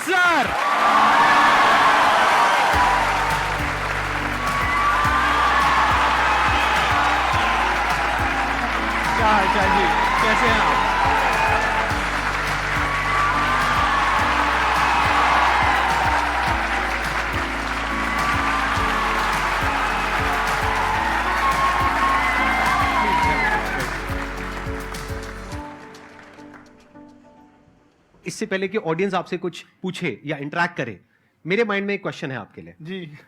Answer. क्या हाल चाल जी, कैसे हैं आप? इससे पहले कि ऑडियंस आपसे कुछ पूछे या इंटरेक्ट करे, मेरे माइंड में एक क्वेश्चन है आपके लिए जी।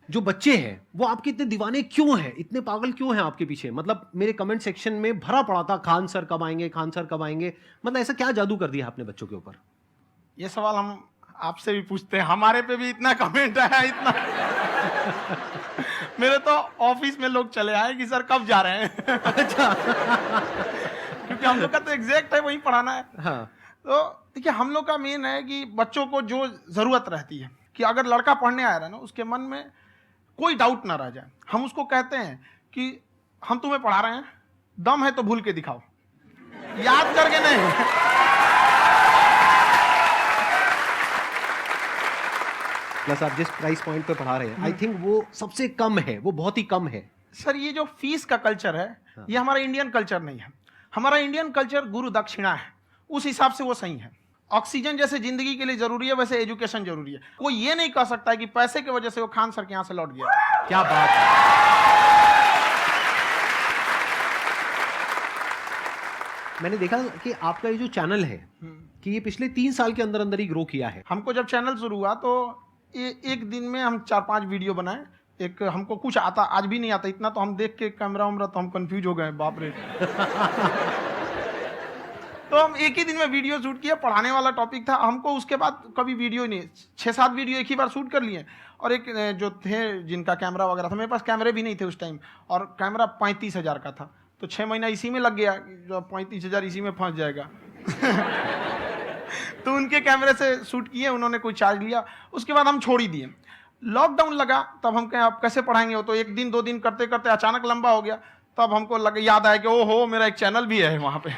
जो बच्चे हैं वो आपके इतने दीवाने क्यों हैं, इतने पागल क्यों हैं आपके पीछे? मतलब मेरे कमेंट सेक्शन में भरा पड़ा था खान सर कब आएंगे, खान सर कब आएंगे। मतलब ऐसा क्या जादू कर दिया आपने बच्चों के ऊपर? ये सवाल हम आपसे भी पूछते हैं, हमारे पे भी इतना कमेंट आया, इतना मेरे तो ऑफिस में लोग चले आए कि सर कब जा रहे हैं। अच्छा। क्योंकि हम लोग का तो एग्जैक्ट है, वही पढ़ाना है। हाँ। तो देखिए, हम लोग का मेन है कि बच्चों को जो जरूरत रहती है कि अगर लड़का पढ़ने आया है ना, उसके मन में कोई डाउट ना रह जाए। हम उसको कहते हैं कि हम तुम्हें पढ़ा रहे हैं, दम है तो भूल के दिखाओ, याद करके नहीं। प्लस आप जिस प्राइस पॉइंट पे पढ़ा रहे हैं, आई थिंक वो सबसे कम है, वो बहुत ही कम है। सर, ये जो फीस का कल्चर है, ये हमारा इंडियन कल्चर नहीं है। हमारा इंडियन कल्चर गुरु दक्षिणा है, उस हिसाब से वो सही है। ऑक्सीजन जैसे जिंदगी के लिए जरूरी है, वैसे एजुकेशन जरूरी है। कोई ये नहीं कह सकता है कि पैसे की वजह से वो खान सर के यहाँ से लौट गया। क्या बात है। मैंने देखा कि आपका ये जो चैनल है कि ये पिछले 3 साल के अंदर अंदर ही ग्रो किया है। हमको जब चैनल शुरू हुआ तो एक दिन में हम 4-5 वीडियो बनाए। एक हमको कुछ आता, आज भी नहीं आता इतना, तो हम देख के कैमरा उमरा तो हम कंफ्यूज हो गए, बाप रे। तो हम एक ही दिन में वीडियो शूट किया, पढ़ाने वाला टॉपिक था हमको। उसके बाद कभी वीडियो नहीं, 6-7 वीडियो एक ही बार शूट कर लिए। और एक जो थे जिनका कैमरा वगैरह था, मेरे पास कैमरे भी नहीं थे उस टाइम, और कैमरा 35,000 का था। तो 6 महीना इसी में लग गया, जो 35,000 इसी में फंस जाएगा। तो उनके कैमरे से शूट किए, उन्होंने कोई चार्ज लिया, उसके बाद हम छोड़ ही दिए। लॉकडाउन लगा, तब हम कहें आप कैसे पढ़ाएंगे, वो तो 1 दिन 2 दिन करते करते अचानक लंबा हो गया। तब हमको याद आया कि ओहो, मेरा एक चैनल भी है वहाँ पे।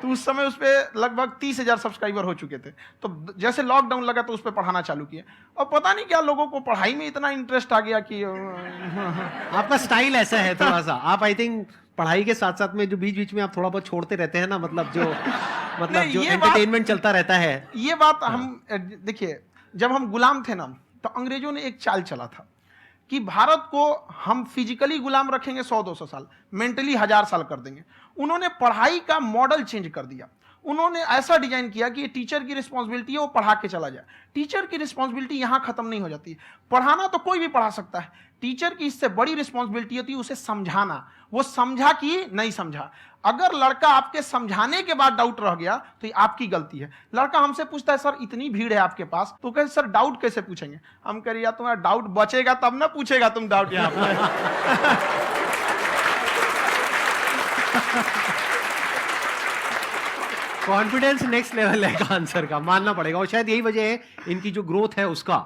तो उस समय उस पर लगभग 30,000 सब्सक्राइबर हो चुके थे। तो जैसे लॉकडाउन लगा तो उस पर पढ़ाना चालू किया, और पता नहीं क्या लोगों को पढ़ाई में इतना इंटरेस्ट आ गया कि आपका स्टाइल ऐसा है थोड़ा सा, आप आई थिंक पढ़ाई के साथ साथ में जो बीच बीच में आप थोड़ा बहुत छोड़ते रहते हैं ना, मतलब जो एंटरटेनमेंट चलता रहता है। ये बात हम देखिए, जब हम गुलाम थे ना, तो अंग्रेजों ने एक चाल चला था कि भारत को हम फिजिकली गुलाम रखेंगे 100-200 साल, मेंटली 1000 साल कर देंगे। उन्होंने पढ़ाई का मॉडल चेंज कर दिया। उन्होंने ऐसा डिजाइन किया कि ये टीचर की रिस्पॉन्सिबिलिटी है, वो पढ़ा के चला जाए। टीचर की रिस्पॉन्सिबिलिटी यहां खत्म नहीं हो जाती। पढ़ाना तो कोई भी पढ़ा सकता है, टीचर की इससे बड़ी रिस्पॉन्सिबिलिटी होती है उसे समझाना। वो समझा कि नहीं समझा। अगर लड़का आपके समझाने के बाद डाउट रह गया तो ये आपकी गलती है। लड़का हमसे पूछता है, सर इतनी भीड़ है आपके पास, तो कहते सर डाउट कैसे पूछेंगे? हम कह रहे यार, तुम्हारा डाउट बचेगा तब ना पूछेगा तुम डाउट यहाँ पे। कॉन्फिडेंस नेक्स्ट लेवल है खान सर का, मानना पड़ेगा। और शायद यही वजह है इनकी जो ग्रोथ है उसका।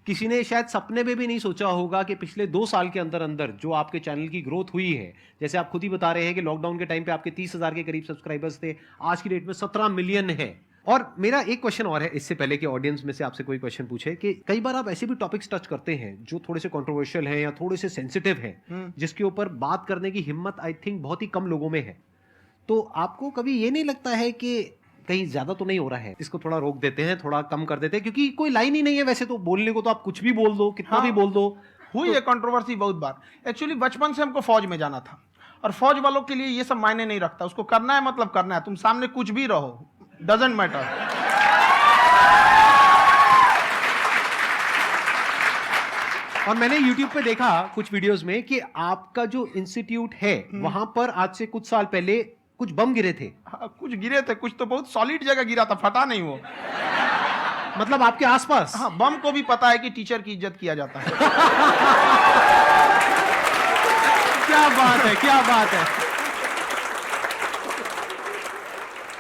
किसी ने शायद सपने में भी नहीं सोचा होगा कि पिछले 2 साल के अंदर अंदर जो आपके चैनल की ग्रोथ हुई है, जैसे आप खुद ही बता रहे हैं कि लॉकडाउन के टाइम पे आपके 30,000 के करीब सब्सक्राइबर्स थे, आज की डेट में 17 मिलियन है। और मेरा एक क्वेश्चन और है, इससे पहले कि ऑडियंस में से आपसे कोई क्वेश्चन पूछे, कि कई बार आप ऐसे भी टॉपिक्स टच करते हैं जो थोड़े से कंट्रोवर्शियल हैं या थोड़े से सेंसिटिव हैं, जिसके ऊपर बात करने की हिम्मत आई थिंक बहुत ही कम लोगों में है। तो आपको कभी ये नहीं लगता है कि कहीं ज्यादा तो नहीं हो रहा है, इसको थोड़ा रोक देते हैं, थोड़ा कम कर देते हैं? क्योंकि कोई लाइन ही नहीं है वैसे तो बोलने को, तो आप कुछ भी बोल दो, कितना भी बोल दो। हुई है कंट्रोवर्सी बहुत बार। एक्चुअली बचपन से हमको फौज में जाना था, और फौज वालों के लिए ये सब मायने नहीं रखता। उसको करना है मतलब करना है, तुम सामने कुछ भी रहो, डजंट मैटर। और मैंने YouTube पे देखा कुछ वीडियोस में कि आपका जो इंस्टीट्यूट है वहां पर आज से कुछ साल पहले कुछ बम गिरे थे। हाँ, कुछ गिरे थे, कुछ तो बहुत सॉलिड जगह गिरा था, फटा नहीं वो। मतलब आपके आसपास? हाँ, बम को भी पता है कि टीचर की इज्जत किया जाता है। क्या बात है, क्या बात है।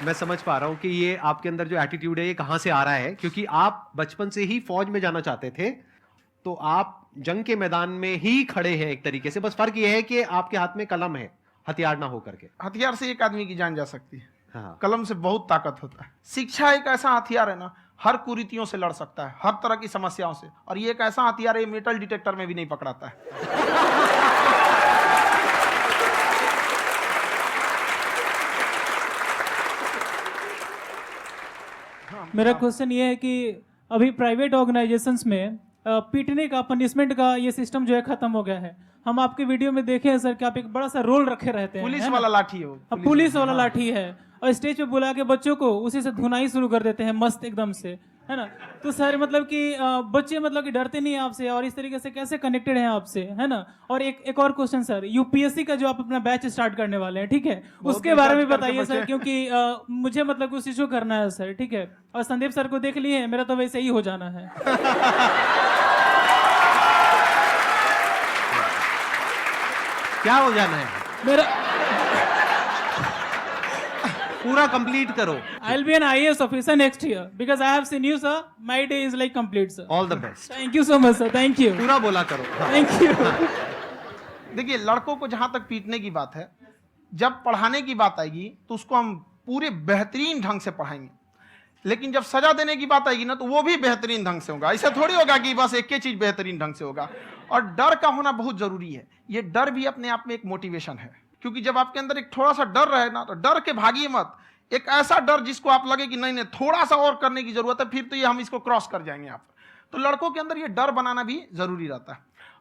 मैं समझ पा रहा हूं कि ये आपके अंदर जो एटीट्यूड है ये कहां से आ रहा है, क्योंकि आप बचपन से ही फौज में जाना चाहते थे, तो आप जंग के मैदान में ही खड़े हैं एक तरीके से। बस फर्क ये है कि आपके हाथ में कलम है, हथियार ना हो करके। हथियार से एक आदमी की जान जा सकती है। हाँ। कलम से बहुत ताकत होता है। शिक्षा एक ऐसा हथियार है ना, हर कुरीतियों से लड़ सकता है, हर तरह की समस्याओं से, और ये एक ऐसा हथियार है, मेटल डिटेक्टर में भी नहीं पकड़ाता है। मेरा क्वेश्चन ये है कि अभी प्राइवेट ऑर्गेनाइजेशंस में पीटने का, पनिशमेंट का ये सिस्टम जो है खत्म हो गया है। हम आपके वीडियो में देखे हैं सर कि आप एक बड़ा सा रोल रखे रहते हैं, पुलिस है ना? वाला लाठी है वो, पुलिस वाला लाठी है, और स्टेज पे बुला के बच्चों को उसी से धुनाई शुरू कर देते हैं मस्त एकदम से, है ना? तो सर मतलब कि बच्चे मतलब कि डरते नहीं हैं आपसे, और इस तरीके से कैसे कनेक्टेड हैं आपसे, है ना? और एक और क्वेश्चन सर, यूपीएससी का जो आप अपना बैच स्टार्ट करने वाले हैं, ठीक है, उसके बारे में बताइए सर, क्योंकि मुझे मतलब कुछ इशू करना है सर, ठीक है? और संदीप सर को देख लिए, मेरा तो वैसे ही हो जाना है। क्या हो जाना है? मेरा पूरा कंप्लीट करो। I'll be an IAS officer next year because I have seen you, sir. My day is like complete, sir. All the best. Thank you so much, sir. Thank you. पूरा बोला करो। हाँ। Thank you. देखिए, लड़कों को जहां तक पीटने की बात है, जब पढ़ाने की बात आएगी तो उसको हम पूरे बेहतरीन ढंग से पढ़ाएंगे, लेकिन जब सजा देने की बात आएगी ना, तो वो भी बेहतरीन ढंग से होगा। ऐसा थोड़ी होगा कि बस एक ही चीज बेहतरीन ढंग से होगा। और डर का होना बहुत जरूरी है। ये डर भी अपने आप में एक मोटिवेशन है, क्योंकि जब आपके अंदर एक थोड़ा सा डर रहे ना, तो डर के भागिए मत। एक ऐसा डर जिसको आप लगे कि नहीं नहीं थोड़ा सा और करने की जरूरत है, फिर तो ये हम इसको क्रॉस कर जाएंगे आप। तो लड़कों के अंदर ये डर बनाना भी जरूरी रहता है।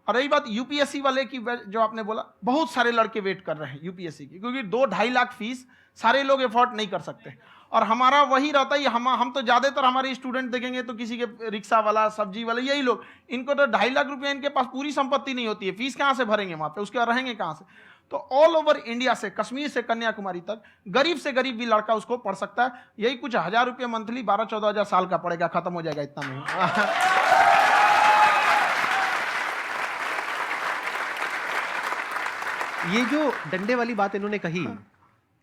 और रही बात यूपीएससी वाले की, जो आपने बोला, बहुत सारे लड़के वेट कर रहे हैं यूपीएससी की, क्योंकि 2-2.5 लाख फीस सारे लोग एफोर्ड नहीं कर सकते। और हमारा वही रहता है, हम तो ज्यादातर हमारे स्टूडेंट देखेंगे तो किसी के रिक्शा वाला, सब्जी वाला, यही लोग, इनको तो 2.5 लाख रुपया, इनके पास पूरी संपत्ति नहीं होती है, फीस कहाँ से भरेंगे वहां पे, उसके बाद रहेंगे कहाँ से? तो ऑल ओवर इंडिया से, कश्मीर से कन्याकुमारी तक, गरीब से गरीब भी लड़का उसको पढ़ सकता है। यही कुछ 1000 रुपये मंथली, 12-14 हजार साल का पड़ेगा, खत्म हो जाएगा इतना में। ये जो डंडे वाली बात इन्होंने कही,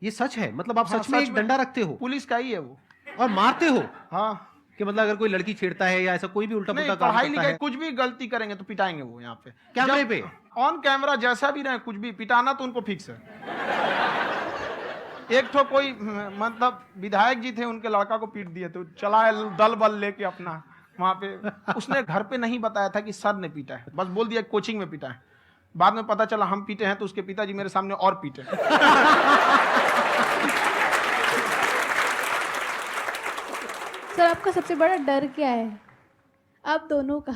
ये सच है? मतलब आप हाँ, सच में सच एक में। डंडा रखते हो पुलिस का ही है वो। और मारते हो? हाँ, कि मतलब अगर कोई लड़की छेड़ता है या ऐसा कोई भी उल्टा नहीं, पुल्टा काम पढ़ाई करता लिखाई है, कुछ भी गलती करेंगे तो पिटाएंगे वो यहाँ पे, कैमरे पे? ऑन कैमरा जैसा भी रहे, कुछ भी पिटाना तो उनको फिक्स है। एक तो कोई मतलब विधायक जी थे, उनके लड़का को पीट दिए, तो चला है दल बल लेके अपना वहां पे। उसने घर पे नहीं बताया था कि सर ने पीटा है, बस बोल दिया कोचिंग में पीटा है। बाद में पता चला हम पीटे हैं, तो उसके पिताजी मेरे सामने और पीटे। सर आपका सबसे बड़ा डर क्या है, आप दोनों का?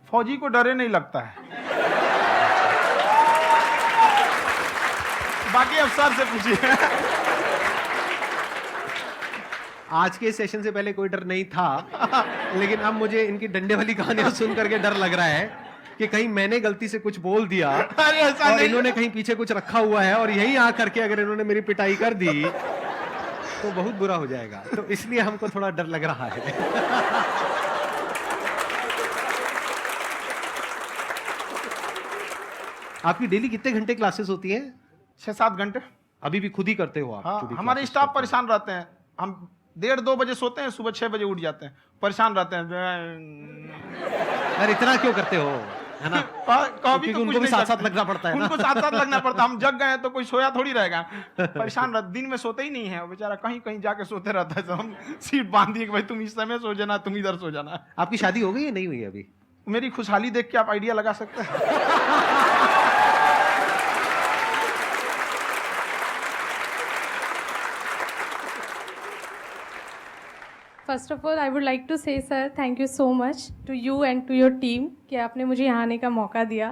फौजी को डरे नहीं लगता है, बाकी अफसर से पूछिए। आज के सेशन से पहले कोई डर नहीं था, लेकिन अब मुझे इनकी डंडे वाली कहानियां सुन करके डर लग रहा है कि कहीं मैंने गलती से कुछ बोल दिया अरे ऐसा और नहीं। इन्होंने कहीं पीछे कुछ रखा हुआ है, और यहीं आ करके अगर इन्होंने मेरी पिटाई कर दी तो बहुत बुरा हो जाएगा। तो इसलिए हमको थोड़ा डर लग रहा है। आपकी डेली कितने घंटे क्लासेस होती हैं? 6-7 घंटे। अभी भी खुद ही करते हो आप? हाँ, जो भी हमारे classes स्टाफ करते हो। परेशान रहते हैं। हम 1:30-2 बजे सोते हैं, सुबह 6 बजे उठ जाते हैं, परेशान रहते हैं। यार इतना क्यों करते हो, है ना? कभी क्योंकि तो उनको कुछ भी नहीं साथ-साथ करते। लगना पड़ता है ना। उनको साथ-साथ लगना पड़ता है। हम जग गए तो कोई सोया थोड़ी रहेगा, परेशान रह, दिन में सोते ही नहीं है, बेचारा कहीं कहीं जाके सोते रहता है। तो हम सीट बांध दिए कि भाई तुम इस समय सो जाना, तुम इधर सो जाना। आपकी शादी हो गई या नहीं हुई अभी? मेरी खुशहाली देख के आप आइडिया लगा सकते हैं। First of all I would like to say sir thank you so much to you and to your team कि आपने मुझे यहाँ आने का मौका दिया।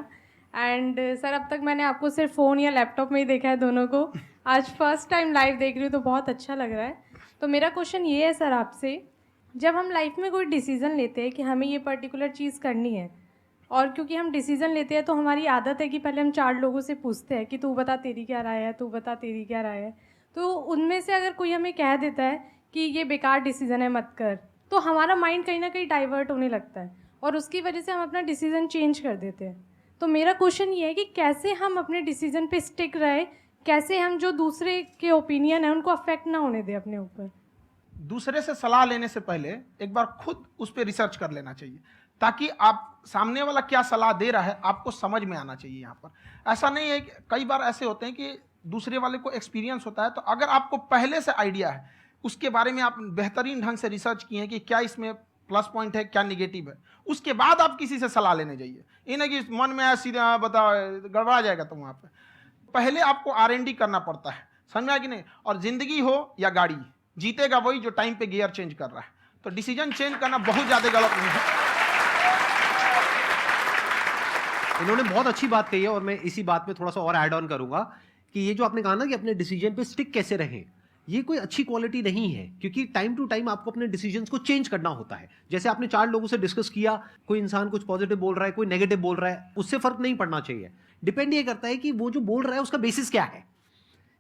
एंड सर अब तक मैंने आपको सिर्फ फ़ोन या लैपटॉप में ही देखा है दोनों को, आज फर्स्ट टाइम लाइव देख रही हूँ तो बहुत अच्छा लग रहा है। तो मेरा क्वेश्चन ये है सर आपसे, जब हम लाइफ में कोई डिसीज़न लेते हैं कि हमें ये पर्टिकुलर चीज़ करनी है, और क्योंकि हम डिसीज़न लेते हैं तो हमारी आदत है कि पहले हम 4 लोगों से पूछते हैं कि तू बता तेरी क्या राय है, तू बता तेरी क्या राय है। तो उनमें से अगर कोई हमें कह देता है कि ये बेकार डिसीज़न है मत कर, तो हमारा माइंड कहीं ना कहीं डाइवर्ट होने लगता है और उसकी वजह से हम अपना डिसीज़न चेंज कर देते हैं। तो मेरा क्वेश्चन ये है कि कैसे हम अपने डिसीज़न पे स्टिक रहे, कैसे हम जो दूसरे के ओपिनियन है उनको अफेक्ट ना होने दें अपने ऊपर। दूसरे से सलाह लेने से पहले एक बार खुद उस पर रिसर्च कर लेना चाहिए, ताकि आप सामने वाला क्या सलाह दे रहा है आपको समझ में आना चाहिए। यहाँ पर ऐसा नहीं है कि कई बार ऐसे होते हैं कि दूसरे वाले को एक्सपीरियंस होता है, तो अगर आपको पहले से आइडिया है, उसके बारे में आप बेहतरीन ढंग से रिसर्च किए हैं कि क्या इसमें प्लस पॉइंट है, क्या निगेटिव है, उसके बाद आप किसी से सलाह लेने जाइए। ये नहीं कि मन में आया सीधा बताओ, गड़बड़ा जाएगा। तो वहाँ पे पहले आपको R&D करना पड़ता है, समझ में कि नहीं। और जिंदगी हो या गाड़ी, जीतेगा वही जो टाइम पे गियर चेंज कर रहा है। तो डिसीजन चेंज करना बहुत ज़्यादा गलत नहीं है। इन्होंने बहुत अच्छी बात कही है और मैं इसी बात में थोड़ा सा और ऐड ऑन करूंगा कि ये जो आपने कहा ना कि अपने डिसीजन पे स्टिक कैसे रहें, ये कोई अच्छी क्वालिटी नहीं है, क्योंकि टाइम टू टाइम आपको अपने डिसीजंस को चेंज करना होता है। जैसे आपने 4 लोगों से डिस्कस किया, कोई इंसान कुछ पॉजिटिव बोल रहा है, कोई नेगेटिव बोल रहा है, उससे फर्क नहीं पड़ना चाहिए। डिपेंड ये करता है कि वो जो बोल रहा है उसका बेसिस क्या है।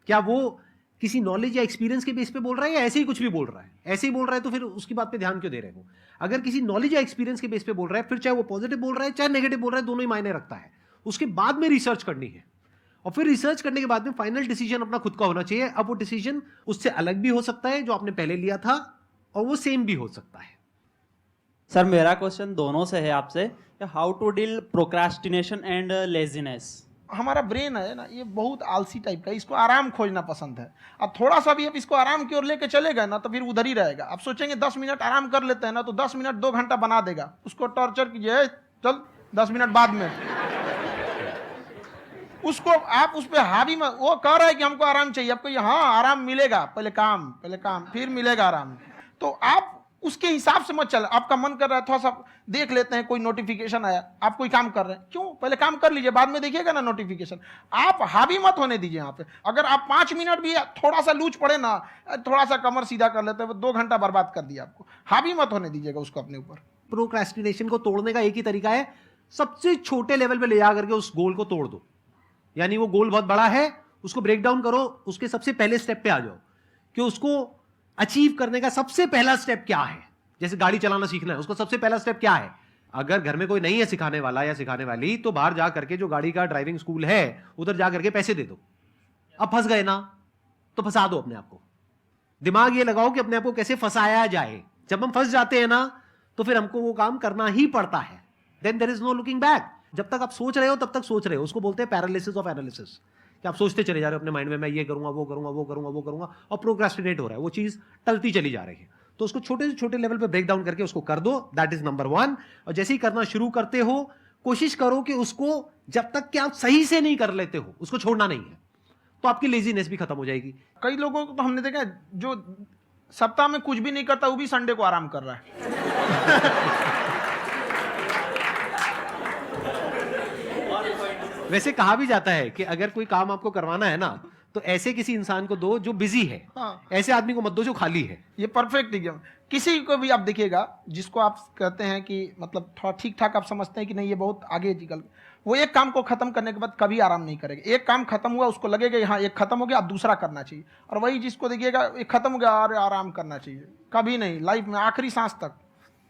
क्या वो किसी नॉलेज या एक्सपीरियंस के बेस पे बोल रहा है या ऐसे ही कुछ भी बोल रहा है? ऐसे ही बोल रहा है तो फिर उसकी बात पे ध्यान क्यों दे रहे हो? अगर किसी नॉलेज या एक्सपीरियंस के बेस पे बोल रहा है, फिर चाहे वो पॉजिटिव बोल रहा है चाहे नेगेटिव बोल रहा है, दोनों ही मायने रखता है। उसके बाद में रिसर्च करनी है और फिर रिसर्च करने के बाद में फाइनल डिसीजन अपना खुद का होना चाहिए। अब वो डिसीजन उससे अलग भी हो सकता है जो आपने पहले लिया था, और वो सेम भी हो सकता है। सर मेरा क्वेश्चन दोनों से है आपसे, how to deal procrastination and laziness. हमारा ब्रेन है ना, ये बहुत आलसी टाइप का है, इसको आराम खोजना पसंद है। अब थोड़ा सा भी अब इसको आराम की ओर लेके चले गए ना तो फिर उधर ही रहेगा। आप सोचेंगे 10 मिनट आराम कर लेते हैं ना, तो 10 मिनट 2 घंटा बना देगा। उसको टॉर्चर कीजिए, चल 10 मिनट बाद में। उसको आप उस पर हावी मत, वो कह रहा है कि हमको आराम चाहिए, आपको हाँ आराम मिलेगा, पहले काम फिर मिलेगा आराम। तो आप उसके हिसाब से मत चल। आपका मन कर रहा है थोड़ा सा देख लेते हैं, कोई नोटिफिकेशन आया, आप कोई काम कर रहे हैं, क्यों पहले काम कर लीजिए, बाद में देखिएगा ना नोटिफिकेशन। आप हावी मत होने दीजिए यहाँ पे। अगर आप 5 मिनट भी थोड़ा सा लूज पड़े ना, थोड़ा सा कमर सीधा कर लेते हैं, 2 घंटा बर्बाद कर दिया आपको। हावी मत होने दीजिएगा उसको अपने ऊपर। प्रोक्रेस्टिनेशन को तोड़ने का एक ही तरीका है, सबसे छोटे लेवल पे ले जा करके उस गोल को तोड़ दो। यानी वो गोल बहुत बड़ा है, उसको ब्रेक डाउन करो, उसके सबसे पहले स्टेप पे आ जाओ कि उसको अचीव करने का सबसे पहला स्टेप क्या है। जैसे गाड़ी चलाना सीखना है, उसका सबसे पहला स्टेप क्या है? अगर घर में कोई नहीं है सिखाने वाला या सिखाने वाली, तो बाहर जा करके जो गाड़ी का ड्राइविंग स्कूल है उधर जा करके पैसे दे दो। अब फंस गए ना तो फंसा दो अपने आप को। दिमाग ये लगाओ कि अपने आप को कैसे फंसाया जाए। जब हम फंस जाते हैं ना तो फिर हमको वो काम करना ही पड़ता है। Then there is no looking back. जब तक आप सोच रहे हो तब तक सोच रहे हो, उसको बोलते हैं पैरालिसिस ऑफ एनालिसिस, कि आप सोचते चले जा रहे हो अपने माइंड में, मैं ये करूंगा वो करूंगा वो करूंगा वो करूंगा, और प्रोक्रेस्टिनेट हो रहा है, वो चीज टलती चली जा रही है। तो उसको छोटे से छोटे लेवल पे ब्रेक डाउन करके उसको कर दो, दैट इज नंबर 1। और जैसे ही करना शुरू करते हो, कोशिश करो कि उसको जब तक कि आप सही से नहीं कर लेते हो उसको छोड़ना नहीं है, तो आपकी लेजीनेस भी खत्म हो जाएगी। कई लोगों को तो हमने देखा है, जो सप्ताह में कुछ भी नहीं करता वो भी संडे को आराम कर रहा है। वैसे कहा भी जाता है कि अगर कोई काम आपको करवाना है ना, तो ऐसे किसी इंसान को दो जो बिजी है। हाँ। ऐसे आदमी को मत दो जो खाली है। ये परफेक्ट एग्जाम। किसी को भी आप देखिएगा जिसको आप कहते हैं कि मतलब थोड़ा ठीक ठाक आप समझते हैं कि नहीं ये बहुत आगे निकल, वो एक काम को खत्म करने के बाद कभी आराम नहीं करेगा। एक काम खत्म हुआ उसको लगेगा हाँ एक खत्म हो गया, अब दूसरा करना चाहिए। और वही जिसको देखिएगा एक खत्म हो गया, अरे आराम करना चाहिए, कभी नहीं, लाइफ में आखिरी सांस तक।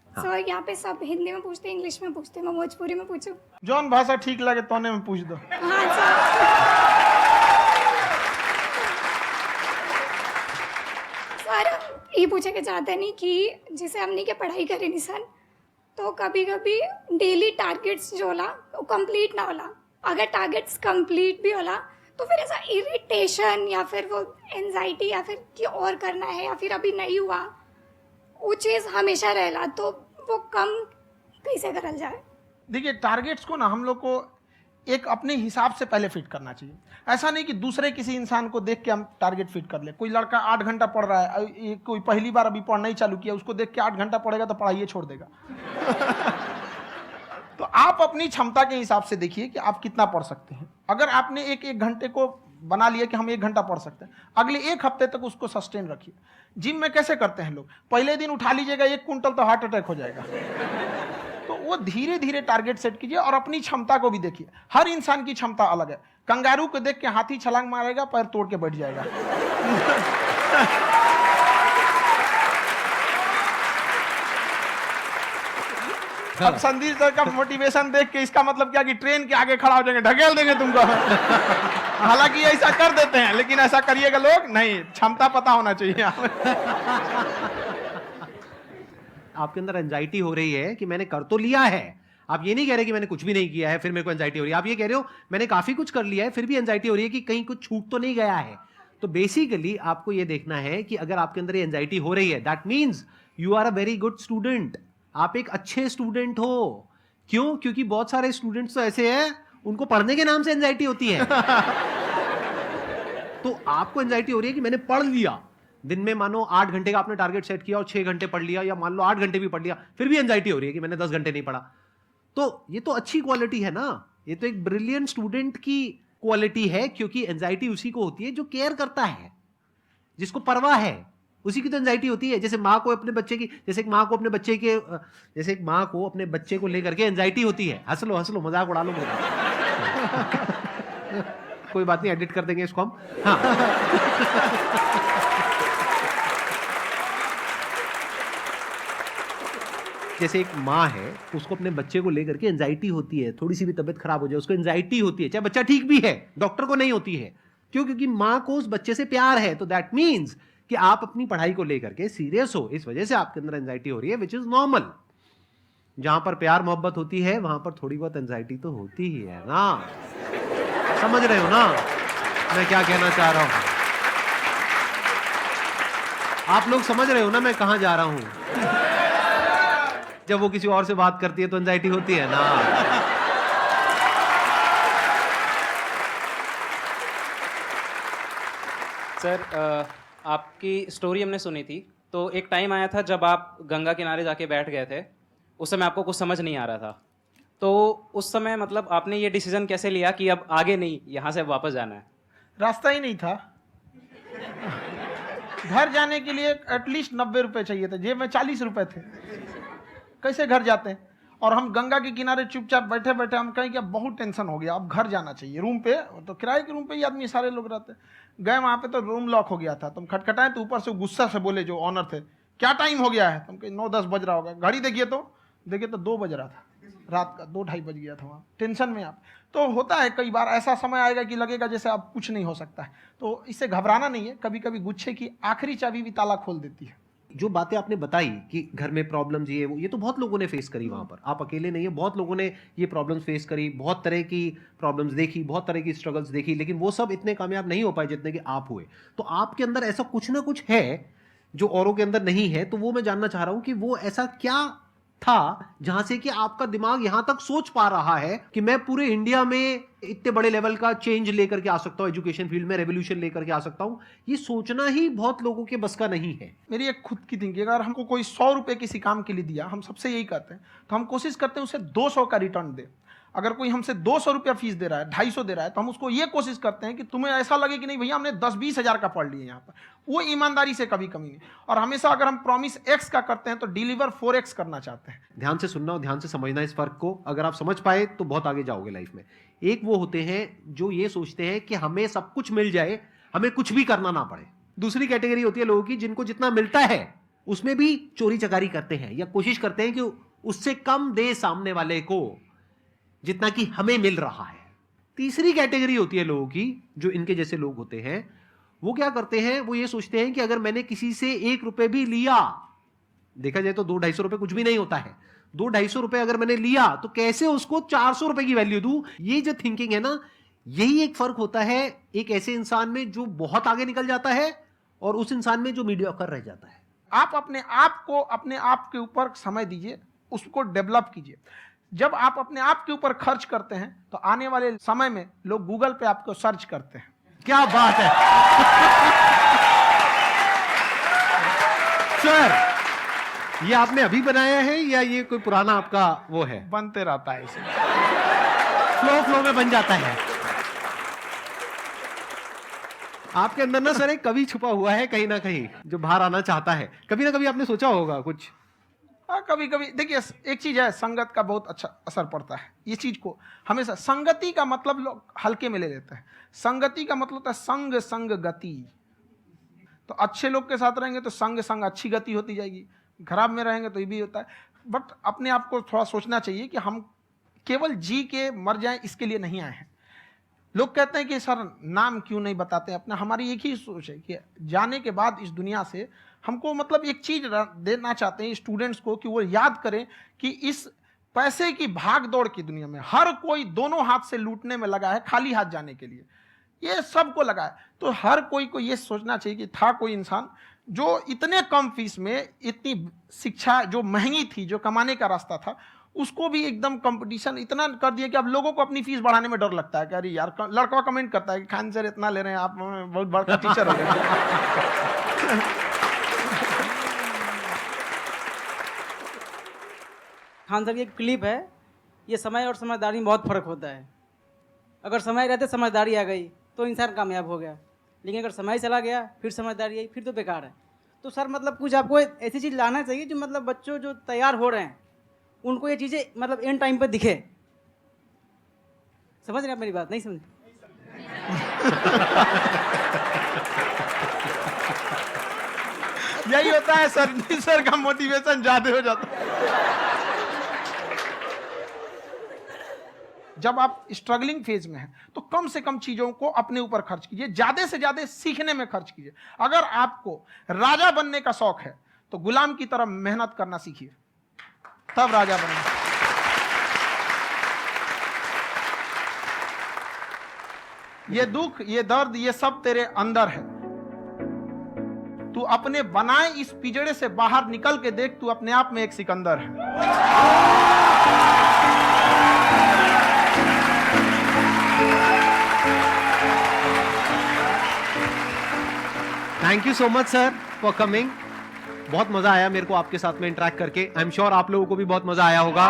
सर यहाँ पे सब हिंदी में पूछते हैं, इंग्लिश में पूछते हैं, मैं भोजपुरी में पूछूं? जौन भाषा ठीक लगे तोने में पूछ दो। हाँ सर। सर ये पूछे के चाहते नहीं कि जैसे हमने के पढ़ाई करी नहीं सर, तो कभी कभी डेली टारगेट्स जो होला वो कंप्लीट ना होला। अगर टारगेट्स कंप्लीट भी होला तो फिर ऐसा इरिटेशन या फिर वो एंजाइटी या फिर कि और करना है या फिर अभी नहीं हुआ, वो चीज़ हमेशा रहेला। तो वो कम कैसे करल जाए? देखिए टारगेट्स को ना हम लोग को एक अपने हिसाब से पहले फिट करना चाहिए। ऐसा नहीं कि दूसरे किसी इंसान को देख के हम टारगेट फिट कर ले। कोई लड़का 8 घंटा पढ़ रहा है, कोई पहली बार अभी पढ़ना ही चालू किया, उसको देख के 8 घंटा पढ़ेगा तो पढ़ाई छोड़ देगा। तो आप अपनी क्षमता के हिसाब से देखिए कि आप कितना पढ़ सकते हैं। अगर आपने एक घंटे को बना लिया कि हम 1 घंटा पढ़ सकते हैं, अगले 1 हफ्ते तक उसको सस्टेन रखिए। जिम में कैसे करते हैं लोग, पहले दिन उठा लीजिएगा 1 क्विंटल तो हार्ट अटैक हो जाएगा। तो वो धीरे धीरे टारगेट सेट कीजिए और अपनी क्षमता को भी देखिए। हर इंसान की क्षमता अलग है। कंगारू को देख के हाथी छलांग मारेगा, पैर तोड़ के बैठ जाएगा। अब संदीप सर का मोटिवेशन देख के इसका मतलब क्या कि ट्रेन के आगे खड़ा हो जाएंगे, ढकेल देंगे तुमको। हालांकि ऐसा कर देते हैं, लेकिन ऐसा करिएगा लोग नहीं, क्षमता पता होना चाहिए। आपके अंदर एंजाइटी हो रही है कि मैंने कर तो लिया है, आप ये नहीं कह रहे कि मैंने कुछ भी नहीं किया है फिर मेरे को एंजाइटी हो रही है, आप ये कह रहे हो मैंने काफी कुछ कर लिया है फिर भी एंजाइटी हो रही है कि कहीं कुछ छूट तो नहीं गया है। तो बेसिकली आपको ये देखना है कि अगर आपके अंदर ये एंजाइटी हो रही है, that means you are a very good student, आप एक अच्छे स्टूडेंट हो। क्यों? क्योंकि बहुत सारे स्टूडेंट्स तो ऐसे हैं उनको पढ़ने के नाम से एंजाइटी होती है। तो आपको एंजाइटी हो रही है कि मैंने पढ़ लिया, दिन में मानो 8 घंटे का आपने टारगेट सेट किया और 6 घंटे पढ़ लिया, या मान लो 8 घंटे भी पढ़ लिया, फिर भी एंजाइटी हो रही है कि मैंने 10 घंटे नहीं पढ़ा। तो ये तो अच्छी क्वालिटी है ना, ये तो एक ब्रिलियंट स्टूडेंट की क्वालिटी है, क्योंकि एंजाइटी उसी को होती है जो केयर करता है, जिसको परवाह है, उसी की तो एंजाइटी होती है। जैसे माँ को अपने बच्चे की, जैसे एक माँ को अपने बच्चे के, जैसे एक माँ को अपने बच्चे को लेकर के एंजाइटी होती है। हंस लो मजाक उड़ा लो मेरा। कोई बात नहीं, एडिट कर देंगे इसको हम। हाँ। जैसे एक माँ है, उसको अपने बच्चे को लेकर के एंजाइटी होती है, थोड़ी सी भी तबीयत खराब हो जाए उसको एंजाइटी होती है, चाहे बच्चा ठीक भी है, डॉक्टर को नहीं होती है। क्यों? क्योंकि माँ को उस बच्चे से प्यार है। तो दैट मीन्स कि आप अपनी पढ़ाई को लेकर के सीरियस हो, इस वजह से आपके अंदर एंजाइटी हो रही है, विच इज नॉर्मल। जहां पर प्यार मोहब्बत होती है वहां पर थोड़ी बहुत एंजाइटी तो होती ही है ना। समझ रहे हो ना मैं क्या कहना चाह रहा हूं? आप लोग समझ रहे हो ना मैं कहां जा रहा हूं? जब वो किसी और से बात करती है तो एंजाइटी होती है ना। सर आपकी स्टोरी हमने सुनी थी, तो एक टाइम आया था जब आप गंगा किनारे जाके बैठ गए थे, उस समय आपको कुछ समझ नहीं आ रहा था। तो उस समय मतलब आपने ये डिसीजन कैसे लिया कि अब आगे नहीं, यहाँ से वापस जाना है? रास्ता ही नहीं था। घर जाने के लिए एटलीस्ट 90 रुपए चाहिए थे, जेब में 40 रुपए थे, कैसे घर जाते हैं? और हम गंगा के किनारे चुपचाप बैठे बैठे हम कहें कि अब बहुत टेंशन हो गया, अब घर जाना चाहिए। रूम पे, तो किराए के रूम पे ही आदमी सारे लोग रहते। गए वहाँ पे तो रूम लॉक हो गया था, तुम खटखटाए तो ऊपर से गुस्सा से बोले जो ऑनर थे, क्या टाइम हो गया है? तुम कहीं 9-10 बज रहा होगा। घड़ी देखिए तो 2 बज रहा था रात का, 2-2:30 बज गया था वहाँ। टेंशन में आप तो होता है, कई बार ऐसा समय आएगा कि लगेगा जैसे अब कुछ नहीं हो सकता है। तो इससे घबराना नहीं है, कभी कभी गुच्छे की आखिरी चाबी भी ताला खोल देती है। जो बातें आपने बताई कि घर में प्रॉब्लम्स ये वो, ये तो बहुत लोगों ने फेस करी वहां पर, आप अकेले नहीं है, बहुत लोगों ने ये प्रॉब्लम्स फेस करी, बहुत तरह की प्रॉब्लम्स देखी, बहुत तरह की स्ट्रगल्स देखी, लेकिन वो सब इतने कामयाब नहीं हो पाए जितने कि आप हुए। तो आपके अंदर ऐसा कुछ ना कुछ है जो औरों के अंदर नहीं है। तो वो मैं जानना चाह रहा हूं कि वो ऐसा क्या था जहां से कि आपका दिमाग यहां तक सोच पा रहा है कि मैं पूरे इंडिया में इतने बड़े लेवल का चेंज लेकर के आ सकता हूं, एजुकेशन फील्ड में रेवोल्यूशन लेकर के आ सकता हूं। ये सोचना ही बहुत लोगों के बस का नहीं है। मेरी एक खुद की थिंकिंग, अगर हमको कोई 100 रुपए किसी काम के लिए दिया, हम सबसे यही करते हैं, तो हम कोशिश करते हैं उसे 200 का रिटर्न दे। अगर कोई हमसे 200 रुपया फीस दे रहा है, 250 दे रहा है, तो हम उसको ये कोशिश करते हैं कि तुम्हें ऐसा लगे कि नहीं भैया हमने 10-20 हज़ार का पढ़ लिया यहाँ पर। वो ईमानदारी से कभी कमी नहीं। और हमेशा अगर हम प्रॉमिस एक्स का करते हैं तो डिलीवर 4x करना चाहते हैं। ध्यान से सुनना और ध्यान से समझना इस फर्क को, अगर आप समझ पाए तो बहुत आगे जाओगे लाइफ में। एक वो होते हैं जो ये सोचते हैं कि हमें सब कुछ मिल जाए, हमें कुछ भी करना ना पड़े। दूसरी कैटेगरी होती है लोगों की जिनको जितना मिलता है उसमें भी चोरी चकारी करते हैं या कोशिश करते हैं कि उससे कम दे सामने वाले को जितना कि हमें मिल रहा है। तीसरी कैटेगरी होती है लोगों की, जो इनके जैसे लोग होते हैं, वो क्या करते हैं, वो ये सोचते हैं कि अगर मैंने किसी से 1 रुपए भी लिया, देखा जाए तो 200-250 रुपए कुछ भी नहीं होता है, 200-250 रुपए अगर मैंने लिया तो कैसे उसको 400 रुपए की वैल्यू दूं। ये जो थिंकिंग है ना, यही एक फर्क होता है एक ऐसे इंसान में जो बहुत आगे निकल जाता है और उस इंसान में जो मीडियोकर रह जाता है। आप अपने आप के ऊपर समय दीजिए, उसको डेवलप कीजिए। जब आप अपने आप के ऊपर खर्च करते हैं तो आने वाले समय में लोग गूगल पे आपको सर्च करते हैं। क्या बात है सर, ये आपने अभी बनाया है या ये कोई पुराना आपका वो है? बनते रहता है इसे, फ्लो में बन जाता है। आपके अंदर ना सर एक कवि छुपा हुआ है कहीं ना कहीं जो बाहर आना चाहता है। कभी ना कभी आपने सोचा होगा कुछ। हाँ, कभी कभी देखिए, एक चीज है, संगत का बहुत अच्छा असर पड़ता है। ये चीज को हमेशा, संगति का मतलब लोग हल्के में ले लेते हैं। संगति का मतलब होता है संग संग गति। तो अच्छे लोग के साथ रहेंगे तो संग संग अच्छी गति होती जाएगी, खराब में रहेंगे तो ये भी होता है। बट अपने आप को थोड़ा सोचना चाहिए कि हम केवल जी के मर जाएं इसके लिए नहीं आए हैं। लोग कहते हैं कि सर नाम क्यों नहीं बताते अपना। हमारी एक ही सोच है कि जाने के बाद इस दुनिया से हमको मतलब एक चीज देना चाहते हैं स्टूडेंट्स को कि वो याद करें कि इस पैसे की भाग दौड़ की दुनिया में हर कोई दोनों हाथ से लूटने में लगा है, खाली हाथ जाने के लिए, ये सबको लगा है। तो हर कोई को ये सोचना चाहिए कि था कोई इंसान जो इतने कम फीस में इतनी शिक्षा जो महंगी थी, जो कमाने का रास्ता था, उसको भी एकदम कंपटीशन इतना कर दिया कि अब लोगों को अपनी फीस बढ़ाने में डर लगता है कि अरे यार, लड़का कमेंट करता है कि खान सर इतना ले रहे हैं, आप बहुत बड़ा टीचर हो गए। खान सर की एक क्लिप है, ये समय और समझदारी में बहुत फर्क होता है। अगर समय रहते समझदारी आ गई तो इंसान कामयाब हो गया, लेकिन अगर समय चला गया फिर समझदारी आई फिर तो बेकार है। तो सर मतलब कुछ आपको ऐसी चीज़ लाना चाहिए जो मतलब बच्चों जो तैयार हो रहे हैं उनको ये चीज़ें मतलब एंड टाइम पे दिखे। समझ रहे हैं आप मेरी बात? नहीं समझ? यही होता है सर का मोटिवेशन ज्यादा हो जाता है। जब आप स्ट्रगलिंग फेज में हैं तो कम से कम चीजों को अपने ऊपर खर्च कीजिए, ज्यादा से ज्यादा सीखने में खर्च कीजिए। अगर आपको राजा बनने का शौक है तो गुलाम की तरह मेहनत करना सीखिए, तब राजा बनेंगे। ये दुख, ये दर्द, ये सब तेरे अंदर है। तू अपने बनाए इस पिंजड़े से बाहर निकल के देख, तू अपने आप में एक सिकंदर है। Thank you so much sir for coming. बहुत मजा आया मेरे को आपके साथ में इंटरेक्ट करके। आई एम श्योर आप लोगों को भी बहुत मजा आया होगा।